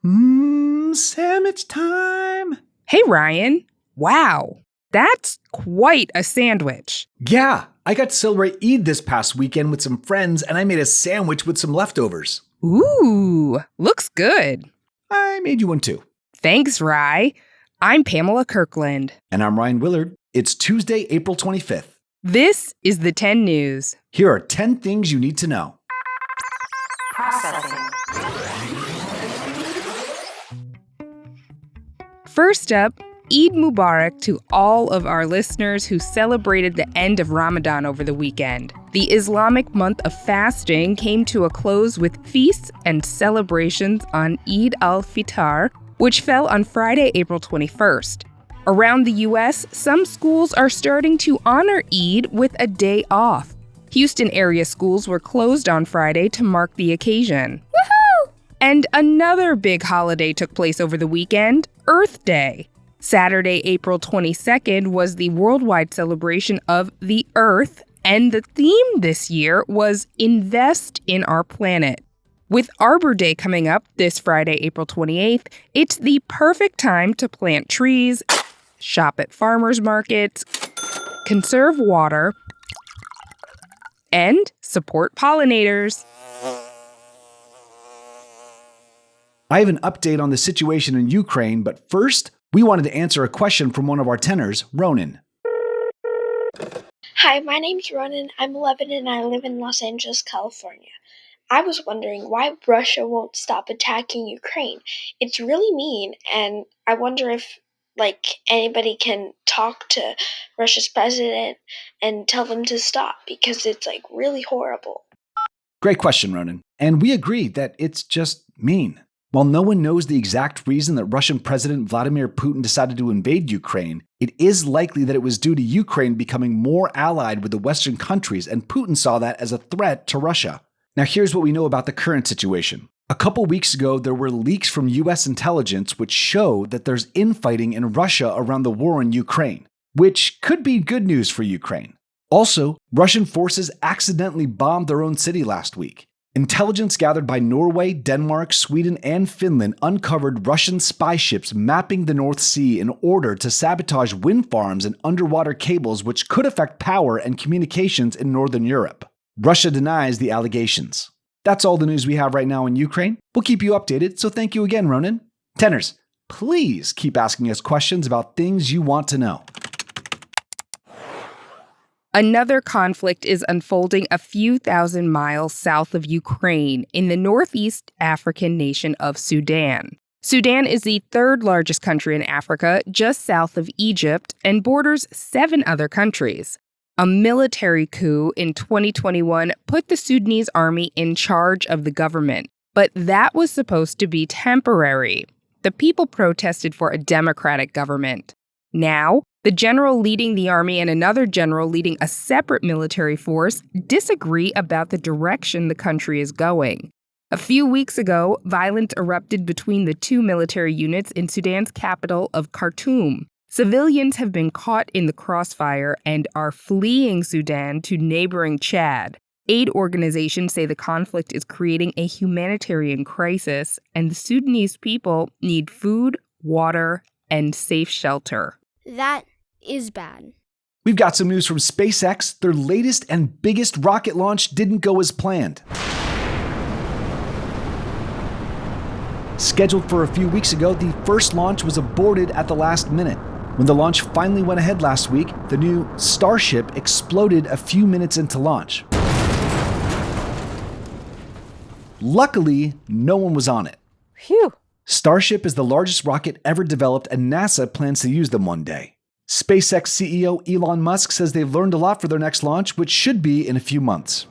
Sandwich time! Hey, Ryan. Wow, that's quite a sandwich. Yeah, I got to celebrate Eid this past weekend with some friends, and I made a sandwich with some leftovers. Ooh, looks good. I made you one too. Thanks, Rye. I'm Pamela Kirkland. And I'm Ryan Willard. It's Tuesday, April 25th. This is the 10 News. Here are 10 things you need to know. Processing. First up, Eid Mubarak to all of our listeners who celebrated the end of Ramadan over the weekend. The Islamic month of fasting came to a close with feasts and celebrations on Eid al-Fitr, which fell on Friday, April 21st. Around the U.S., some schools are starting to honor Eid with a day off. Houston area schools were closed on Friday to mark the occasion. Woohoo! And another big holiday took place over the weekend, Earth Day. Saturday, April 22nd was the worldwide celebration of the Earth, and the theme this year was Invest in Our Planet. With Arbor Day coming up this Friday, April 28th, it's the perfect time to plant trees, shop at farmers markets, conserve water, and support pollinators. I have an update on the situation in Ukraine, but first, we wanted to answer a question from one of our tenors, Ronan. Hi, my name's Ronan. I'm 11 and I live in Los Angeles, California. I was wondering why Russia won't stop attacking Ukraine. It's really mean, and I wonder if anybody can talk to Russia's president and tell them to stop, because it's really horrible. Great question, Ronan. And we agree that it's just mean. While no one knows the exact reason that Russian President Vladimir Putin decided to invade Ukraine, it is likely that it was due to Ukraine becoming more allied with the Western countries, and Putin saw that as a threat to Russia. Now here's what we know about the current situation. A couple weeks ago, there were leaks from US intelligence which show that there's infighting in Russia around the war in Ukraine, which could be good news for Ukraine. Also, Russian forces accidentally bombed their own city last week. Intelligence gathered by Norway, Denmark, Sweden, and Finland uncovered Russian spy ships mapping the North Sea in order to sabotage wind farms and underwater cables which could affect power and communications in Northern Europe. Russia denies the allegations. That's all the news we have right now in Ukraine. We'll keep you updated, so thank you again, Ronan. Tenors, please keep asking us questions about things you want to know. Another conflict is unfolding a few thousand miles south of Ukraine in the northeast African nation of Sudan. Sudan is the third largest country in Africa, just south of Egypt, and borders 7 other countries. A military coup in 2021 put the Sudanese army in charge of the government, but that was supposed to be temporary. The people protested for a democratic government. Now, the general leading the army and another general leading a separate military force disagree about the direction the country is going. A few weeks ago, violence erupted between the 2 military units in Sudan's capital of Khartoum. Civilians have been caught in the crossfire and are fleeing Sudan to neighboring Chad. Aid organizations say the conflict is creating a humanitarian crisis, and the Sudanese people need food, water, and safe shelter. That is bad. We've got some news from SpaceX. Their latest and biggest rocket launch didn't go as planned. Scheduled for a few weeks ago, the first launch was aborted at the last minute. When the launch finally went ahead last week, the new Starship exploded a few minutes into launch. Luckily, no one was on it. Phew. Starship is the largest rocket ever developed, and NASA plans to use them one day. SpaceX CEO Elon Musk says they've learned a lot for their next launch, which should be in a few months.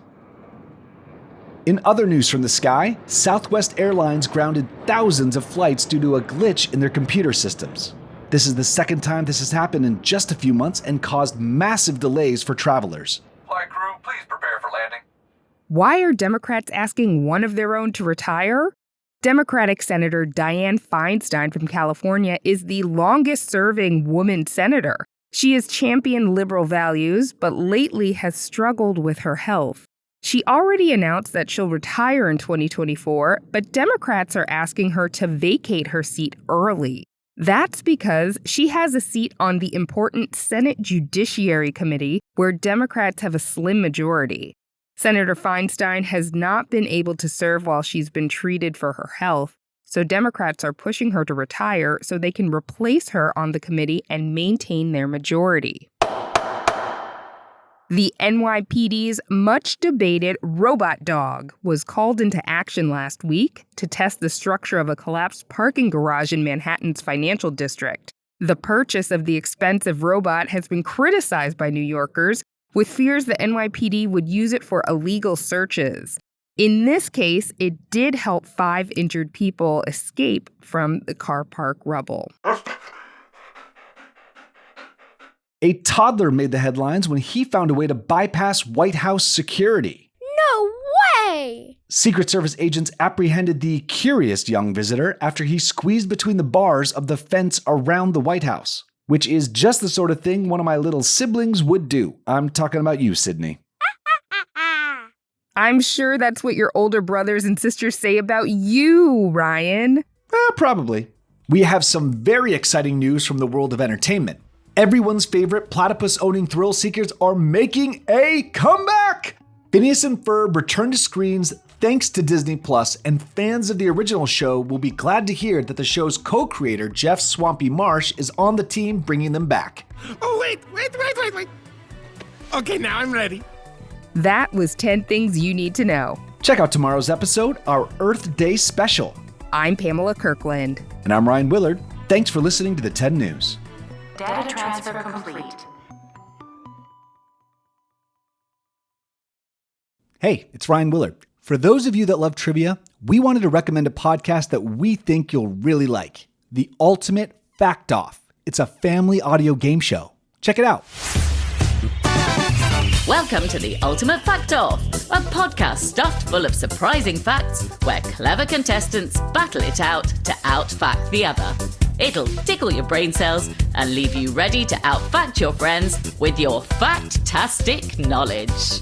In other news from the sky, Southwest Airlines grounded thousands of flights due to a glitch in their computer systems. This is the second time this has happened in just a few months and caused massive delays for travelers. Flight crew, please prepare for landing. Why are Democrats asking one of their own to retire? Democratic Senator Dianne Feinstein from California is the longest-serving woman senator. She has championed liberal values, but lately has struggled with her health. She already announced that she'll retire in 2024, but Democrats are asking her to vacate her seat early. That's because she has a seat on the important Senate Judiciary Committee, where Democrats have a slim majority. Senator Feinstein has not been able to serve while she's been treated for her health, so Democrats are pushing her to retire so they can replace her on the committee and maintain their majority. The NYPD's much-debated robot dog was called into action last week to test the structure of a collapsed parking garage in Manhattan's financial district. The purchase of the expensive robot has been criticized by New Yorkers, with fears the NYPD would use it for illegal searches. In this case, it did help 5 injured people escape from the car park rubble. A toddler made the headlines when he found a way to bypass White House security. No way! Secret Service agents apprehended the curious young visitor after he squeezed between the bars of the fence around the White House, which is just the sort of thing one of my little siblings would do. I'm talking about you, Sydney. I'm sure that's what your older brothers and sisters say about you, Ryan. Probably. We have some very exciting news from the world of entertainment. Everyone's favorite platypus-owning thrill seekers are making a comeback! Phineas and Ferb return to screens thanks to Disney+, and fans of the original show will be glad to hear that the show's co-creator, Jeff Swampy Marsh, is on the team bringing them back. Oh, wait. Okay, now I'm ready. That was 10 things you need to know. Check out tomorrow's episode, our Earth Day special. I'm Pamela Kirkland. And I'm Ryan Willard. Thanks for listening to the 10 News. Data transfer complete. Hey, it's Ryan Willard. For those of you that love trivia, we wanted to recommend a podcast that we think you'll really like. The Ultimate Fact Off. It's a family audio game show. Check it out. Welcome to the Ultimate Fact Off, a podcast stuffed full of surprising facts where clever contestants battle it out to out-fact the other. It'll tickle your brain cells and leave you ready to out-fact your friends with your fact-tastic knowledge.